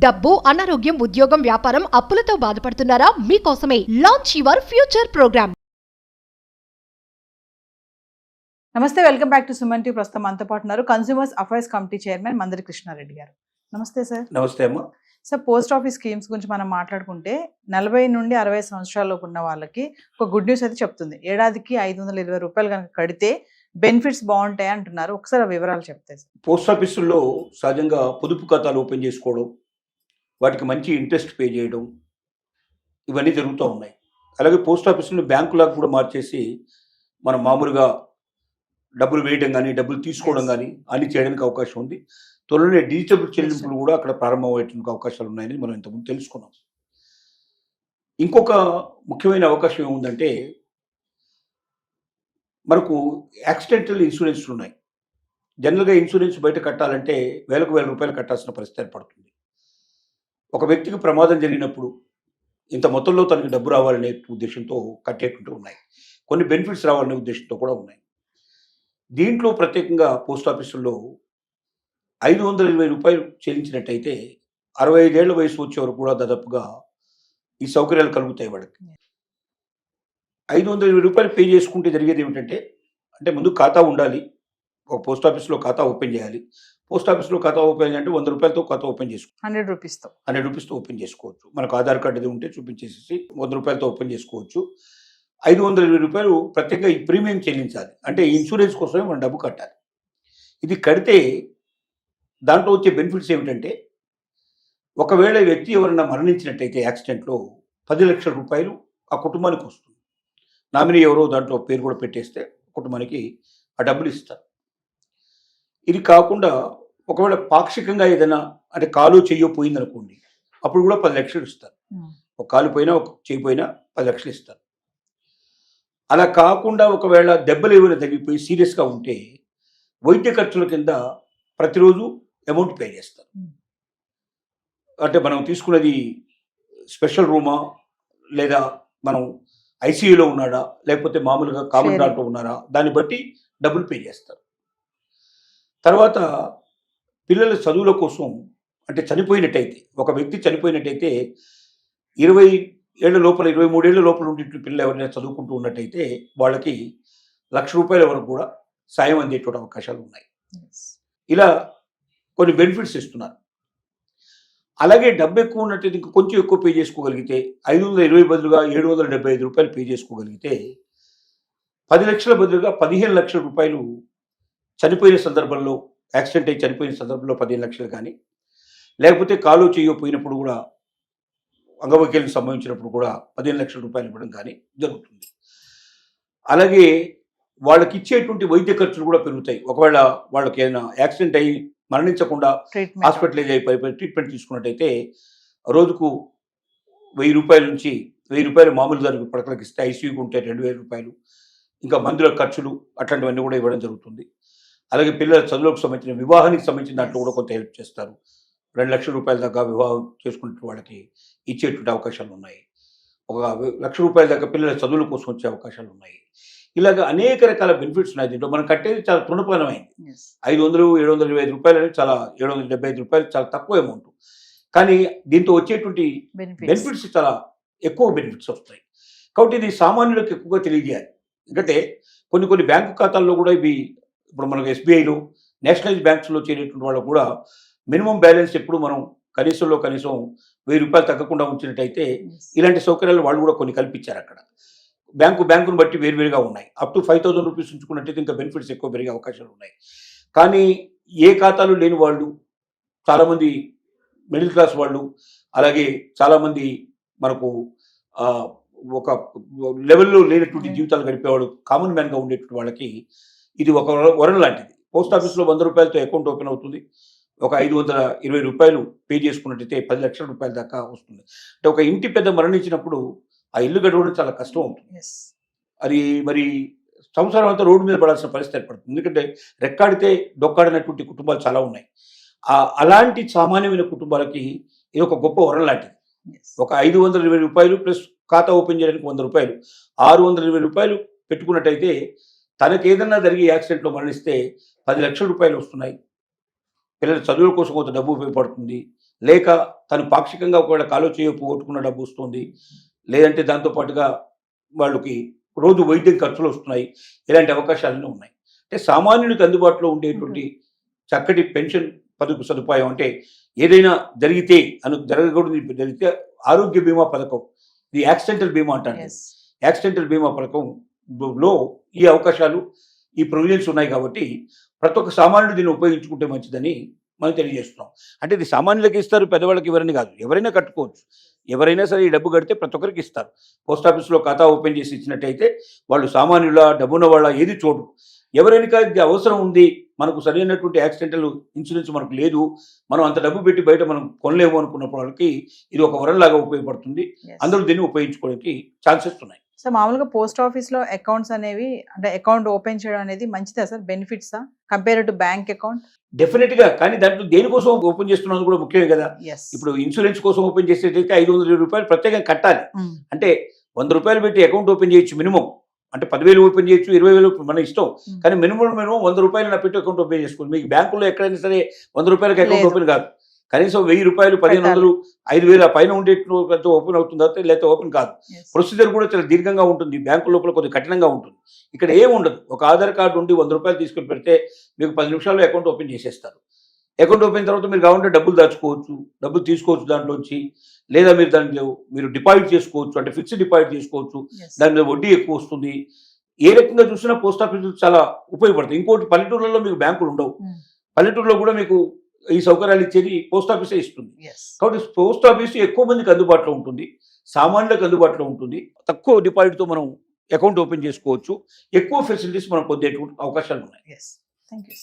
డబ్బు, అనారోగ్యం, ఉద్యోగం, వ్యాపారం, అప్పులతో బాధపడుతున్నారా? మీకోసమే లాంచ్ యువర్ ఫ్యూచర్ ప్రోగ్రామ్. నమస్తే, welcome back to Suman TV. ప్రస్తుతం మనతో పాటు ఉన్నారు consumers affairs committee chairman Mandari Krishna Reddy గారు. నమస్తే సార్. నమస్తే అమ్మ. సార్, పోస్ట్ ఆఫీస్ స్కీమ్స్ గురించి మనం మాట్లాడుకుంటే 40 నుండి 60 సంవత్సరాలలోపు ఉన్న వాళ్ళకి ఒక గుడ్ న్యూస్ అయితే చెప్తుంది. ఏడాదికి 520 రూపాయలు కనుక కడితే బెనిఫిట్స్ బాగుంటాయి అంటున్నారు. ఒకసారి ఆ వివరాలు చెప్తే సార్. పోస్ట్ ఆఫీసుల్లో సహజంగా పొదుపు ఖాతాలు ఓపెన్ చేసుకోవడం, వాటికి మంచి ఇంట్రెస్ట్ పే చేయడం, ఇవన్నీ జరుగుతూ ఉన్నాయి. అలాగే పోస్ట్ ఆఫీసులో బ్యాంకులకు కూడా మార్చేసి మనం మామూలుగా డబ్బులు వేయడం కానీ డబ్బులు తీసుకోవడం కానీ అన్ని చేయడానికి అవకాశం ఉంది. త్వరలోనే డిజిటల్ చెల్లింపులు కూడా అక్కడ ప్రారంభమయ్యేందుకు అవకాశాలు ఉన్నాయని మనం ఇంతకుముందు తెలుసుకున్నాం. ఇంకొక ముఖ్యమైన అవకాశం ఏముందంటే, మనకు యాక్సిడెంటల్ ఇన్సూరెన్స్లు ఉన్నాయి. జనరల్గా ఇన్సూరెన్స్ బయట కట్టాలంటే వేలకు వేల రూపాయలు కట్టాల్సిన పరిస్థితి ఏర్పడుతుంది. ఒక వ్యక్తికి ప్రమాదం జరిగినప్పుడు ఇంత మొత్తంలో తనకి డబ్బు రావాలనే ఉద్దేశంతో కట్టేటువంటి ఉన్నాయి. కొన్ని బెనిఫిట్స్ రావాలనే ఉద్దేశంతో కూడా ఉన్నాయి. దీంట్లో ప్రత్యేకంగా పోస్ట్ ఆఫీసుల్లో 520 రూపాయలు చెల్లించినట్టయితే 65 ఏళ్ల వయసు వచ్చే వరకు కూడా దాదాపుగా ఈ సౌకర్యాలు కలుగుతాయి వాళ్ళకి. 520 రూపాయలు పే చేసుకుంటే జరిగేది ఏమిటంటే, అంటే ముందు ఖాతా ఉండాలి. ఒక పోస్ట్ ఆఫీస్లో ఖాతా ఓపెన్ చేయాలి. పోస్ట్ ఆఫీస్లో ఖాతా ఓపెన్ చేయాలంటే 100 రూపాయలతో ఖాతా ఓపెన్ చేసుకోవచ్చు. 100 రూపీస్తో ఓపెన్ చేసుకోవచ్చు. మనకు ఆధార్ కార్డు అది ఉంటే చూపించేసి 100 రూపాయలతో ఓపెన్ చేసుకోవచ్చు. 520 రూపాయలు ప్రత్యేకంగా ఈ ప్రీమియం చెల్లించాలి. అంటే ఇన్సూరెన్స్ కోసమే మనం డబ్బు కట్టాలి. ఇది కడితే దాంట్లో వచ్చే బెనిఫిట్స్ ఏమిటంటే, ఒకవేళ వ్యక్తి ఎవరైనా మరణించినట్టయితే యాక్సిడెంట్లో 10 లక్షల రూపాయలు ఆ కుటుంబానికి వస్తుంది. నామినీ ఎవరో దాంట్లో పేరు కూడా పెట్టేస్తే కుటుంబానికి ఆ డబ్బులు ఇస్తారు. ఇది కాకుండా ఒకవేళ పాక్షికంగా ఏదైనా అంటే కాలు చెయ్యో పోయిందనుకోండి, అప్పుడు కూడా 10 లక్షలు ఇస్తారు. ఒక కాలు పోయినా ఒక చెయ్యి పోయినా 10 లక్షలు ఇస్తారు. అలా కాకుండా ఒకవేళ దెబ్బలు ఏమైనా తగిలిపోయి సీరియస్గా ఉంటే వైద్య ఖర్చుల కింద ప్రతిరోజు అమౌంట్ పే చేస్తారు. అంటే మనం తీసుకున్నది స్పెషల్ రూమా, లేదా మనం ఐసీయూలో ఉన్నాడా, లేకపోతే మామూలుగా కామన్ దాంట్లో ఉన్నారా, దాన్ని బట్టి డబ్బులు పే చేస్తారు. తర్వాత పిల్లల చదువుల కోసం, అంటే చనిపోయినట్టయితే ఒక వ్యక్తి చనిపోయినట్టయితే 20 ఏళ్ల లోపల 23 ఏళ్ల లోపల ఉండే పిల్లలు ఎవరైనా చదువుకుంటూ ఉన్నట్టయితే వాళ్ళకి 1,00,000 రూపాయల వరకు కూడా సాయం అందేటువంటి అవకాశాలు ఉన్నాయి. ఇలా కొన్ని బెనిఫిట్స్ ఇస్తున్నారు. అలాగే డబ్బు ఎక్కువ ఉన్నట్టయితే ఇంకా కొంచెం ఎక్కువ పే చేసుకోగలిగితే 520 బదులుగా 775 రూపాయలు పే చేసుకోగలిగితే 10 లక్షల బదులుగా 15 లక్షల రూపాయలు చనిపోయిన సందర్భంలో, యాక్సిడెంట్ అయి చనిపోయిన సందర్భంలో 15 లక్షలు కానీ, లేకపోతే కాలు చేయకపోయినప్పుడు కూడా అంగవైకల్యం సంభవించినప్పుడు కూడా 15 లక్షల రూపాయలు ఇవ్వడం కానీ జరుగుతుంది. అలాగే వాళ్ళకి ఇచ్చేటువంటి వైద్య ఖర్చులు కూడా పెరుగుతాయి. ఒకవేళ వాళ్ళకి ఏదైనా యాక్సిడెంట్ అయ్యి మరణించకుండా హాస్పిటలైజ్ అయిపోయి ట్రీట్మెంట్ తీసుకున్నట్టయితే రోజుకు 1000 రూపాయల నుంచి 1000 రూపాయలు మామూలు దానికి పడకలకు ఇస్తే, ఐసీయూకి ఉంటే 2000 రూపాయలు, ఇంకా మందుల ఖర్చులు అట్లాంటివన్నీ కూడా ఇవ్వడం జరుగుతుంది. అలాగే పిల్లల చదువులకు సంబంధించిన, వివాహానికి సంబంధించిన దాంట్లో కూడా కొంత హెల్ప్ చేస్తారు. 2 లక్షల రూపాయల దాకా వివాహం చేసుకునే వాళ్ళకి ఇచ్చేటువంటి అవకాశాలు ఉన్నాయి. 1 లక్ష రూపాయల దాకా పిల్లల చదువుల కోసం వచ్చే అవకాశాలు ఉన్నాయి. ఇలాగ అనేక రకాల బెనిఫిట్స్ ఉన్నాయి. దీంట్లో మనం కట్టేది చాలా తృణప్రాణమైంది. 500, 725 రూపాయలు అనేది చాలా, 775 రూపాయలు చాలా తక్కువ అమౌంట్. కానీ దీంతో వచ్చేటువంటి బెనిఫిట్స్ చాలా ఎక్కువ బెనిఫిట్స్ వస్తాయి. కాబట్టి ఇది సామాన్యులకు ఎక్కువగా తెలియజేయాలి. ఎందుకంటే కొన్ని బ్యాంకు ఖాతాల్లో కూడా ఇవి, ఇప్పుడు మనకు ఎస్బీఐలో, నేషనలైజ్ బ్యాంక్స్లో చేరేటువంటి వాళ్ళకు కూడా మినిమం బ్యాలెన్స్ ఎప్పుడు మనం కనీసం 1000 రూపాయలు తగ్గకుండా ఉంచినట్టయితే ఇలాంటి సౌకర్యాలు వాళ్ళు కూడా కొన్ని కల్పించారు. అక్కడ బ్యాంకును బట్టి వేరువేరుగా ఉన్నాయి. అప్ టు 5,000 రూపీస్ ఉంచుకున్నట్టయితే ఇంకా బెనిఫిట్స్ ఎక్కువ పెరిగే అవకాశాలు ఉన్నాయి. కానీ ఏ ఖాతాలు లేని వాళ్ళు, చాలామంది మిడిల్ క్లాస్ వాళ్ళు, అలాగే చాలామంది మనకు ఒక లెవెల్లో లేనటువంటి జీవితాలు గడిపేవాడు, కామన్ మ్యాన్గా ఉండేటువంటి వాళ్ళకి ఇది ఒక వరం లాంటిది. పోస్ట్ ఆఫీస్లో 100 రూపాయలతో అకౌంట్ ఓపెన్ అవుతుంది. ఒక 520 రూపాయలు పే చేసుకున్నట్టయితే 10 లక్షల రూపాయల దాకా వస్తుంది. అంటే ఒక ఇంటి పెద్ద మరణించినప్పుడు ఆ ఇల్లు గడవడం చాలా కష్టం అవుతుంది. అది మరి సంవత్సరం అంతా రోడ్డు మీద పడాల్సిన పరిస్థితి ఏర్పడుతుంది. ఎందుకంటే రెక్కాడితే డొక్కాడినటువంటి కుటుంబాలు చాలా ఉన్నాయి. అలాంటి సామాన్యమైన కుటుంబాలకి ఇది ఒక గొప్ప వరం లాంటిది. ఒక 520 రూపాయలు ప్లస్ ఖాతా ఓపెన్ చేయడానికి 100 రూపాయలు, 620 రూపాయలు పెట్టుకున్నట్టయితే తనకి ఏదన్నా జరిగి యాక్సిడెంట్లో మరణిస్తే 10 లక్షల రూపాయలు వస్తున్నాయి. పిల్లల చదువుల కోసం కొంత డబ్బు ఉపయోగపడుతుంది. లేక తను పాక్షికంగా ఒకవేళ కాలో చేయో పోగొట్టుకున్న డబ్బు వస్తుంది, లేదంటే దాంతోపాటుగా వాళ్ళకి రోజు వైద్యం ఖర్చులు వస్తున్నాయి, ఇలాంటి అవకాశాలన్నీ ఉన్నాయి. అంటే సామాన్యునికి అందుబాటులో ఉండేటువంటి చక్కటి పెన్షన్ పథక సదుపాయం అంటే ఏదైనా జరిగితే జరగకూడదు జరిగితే ఆరోగ్య బీమా పథకం, ఇది యాక్సిడెంటల్ బీమా అంటారు. Yes. యాక్సిడెంటల్ బీమా పథకంలో ఈ అవకాశాలు, ఈ ప్రొవిజన్స్ ఉన్నాయి కాబట్టి ప్రతి ఒక్క సామాన్యుడు దీన్ని ఉపయోగించుకుంటే మంచిదని మనం తెలియజేస్తున్నాం. అంటే ఇది సామాన్యులకి ఇస్తారు, పెద్దవాళ్ళకి ఎవరైనా కాదు, ఎవరైనా కట్టుకోవచ్చు. ఎవరైనా సరే ఈ డబ్బు కడితే ప్రతి ఒక్కరికి ఇస్తారు. పోస్ట్ ఆఫీస్లో ఖాతా ఓపెన్ చేసి ఇచ్చినట్టయితే వాళ్ళు సామాన్యుల, డబ్బున్న వాళ్ళ ఏది చూడరు. ఎవరైనా ఇది అవసరం ఉంది, మనకు సరైనటువంటి యాక్సిడెంటల్ ఇన్సూరెన్స్ మనకు లేదు, మనం అంత డబ్బు పెట్టి బయట మనం కొనలేము అనుకున్నప్పుడు వాళ్ళకి ఇది ఒక వరంలాగా ఉపయోగపడుతుంది. Yes. అందరూ దీన్ని ఉపయోగించుకోవడానికి ఛాన్సెస్ ఉన్నాయి. సో మామూలుగా పోస్ట్ ఆఫీస్ లో అకౌంట్స్ అనేవి అంటే అకౌంట్ ఓపెన్ చేయడం అనేది మంచిదా సార్? బెనిఫిట్సా compare to bank account? Definite గా. కానీ దాంట్లో దేనికోసం ఓపెన్ చేస్తున్నది కూడా ముఖ్యమే కదా. ఇప్పుడు ఇన్సూరెన్స్ కోసం ఓపెన్ చేసేటైతే 500 రూపాయలు ప్రత్యేకంగా కట్టాలి. అంటే 100 రూపాయలు పెట్టి అకౌంట్ ఓపెన్ చేయొచ్చు మినిమం. అంటే 10,000 ఓపెన్ చేయొచ్చు, 20,000 మన ఇష్టం. కానీ మినిమం 100 రూపాయలు నా పెట్టి అకౌంట్ ఓపెన్ చేసుకోండి. మీకు బ్యాంకులో ఎక్కడైనా సరే 100 రూపాయలకి అకౌంట్ ఓపెన్ కాదు. కనీసం 1000 రూపాయలు, 1,500, 5,000 ఆ పైన ఉండేట్టు ఓపెన్ అవుతుంది, లేకపోతే ఓపెన్ కాదు. ప్రొసీజర్ కూడా చాలా దీర్ఘంగా ఉంటుంది, బ్యాంకు లోపల కొద్దిగా కఠినంగా ఉంటుంది. ఇక్కడ ఏం ఉండదు. ఒక ఆధార్ కార్డు ఉండి 100 రూపాయలు తీసుకుని పెడితే మీకు 10 నిమిషాల్లో అకౌంట్ ఓపెన్ చేసేస్తారు. అకౌంట్ ఓపెన్ తర్వాత మీరు కావాలంటే డబ్బులు దాచుకోవచ్చు, డబ్బులు తీసుకోవచ్చు దాంట్లోంచి, లేదా మీరు దాంట్లో మీరు డిపాజిట్ చేసుకోవచ్చు, అంటే ఫిక్స్డ్ డిపాజిట్ చేసుకోవచ్చు. దాని మీద వడ్డీ ఎక్కువ వస్తుంది. ఏ రకంగా చూసినా పోస్ట్ ఆఫీసులు చాలా ఉపయోగపడతాయి. ఇంకోటి, పల్లెటూర్లలో మీకు బ్యాంకులు ఉండవు. పల్లెటూరులో కూడా మీకు ఈ సౌకర్యాలు ఇచ్చేది పోస్ట్ ఆఫీసే ఇస్తుంది. కాబట్టి పోస్ట్ ఆఫీస్ ఎక్కువ మందికి అందుబాటులో ఉంటుంది, సామాన్యులకు అందుబాటులో ఉంటుంది. తక్కువ డిపాజిట్తో మనం అకౌంట్ ఓపెన్ చేసుకోవచ్చు. ఎక్కువ ఫెసిలిటీస్ మనం పొందేటువంటి అవకాశాలు ఉన్నాయి. Thank you.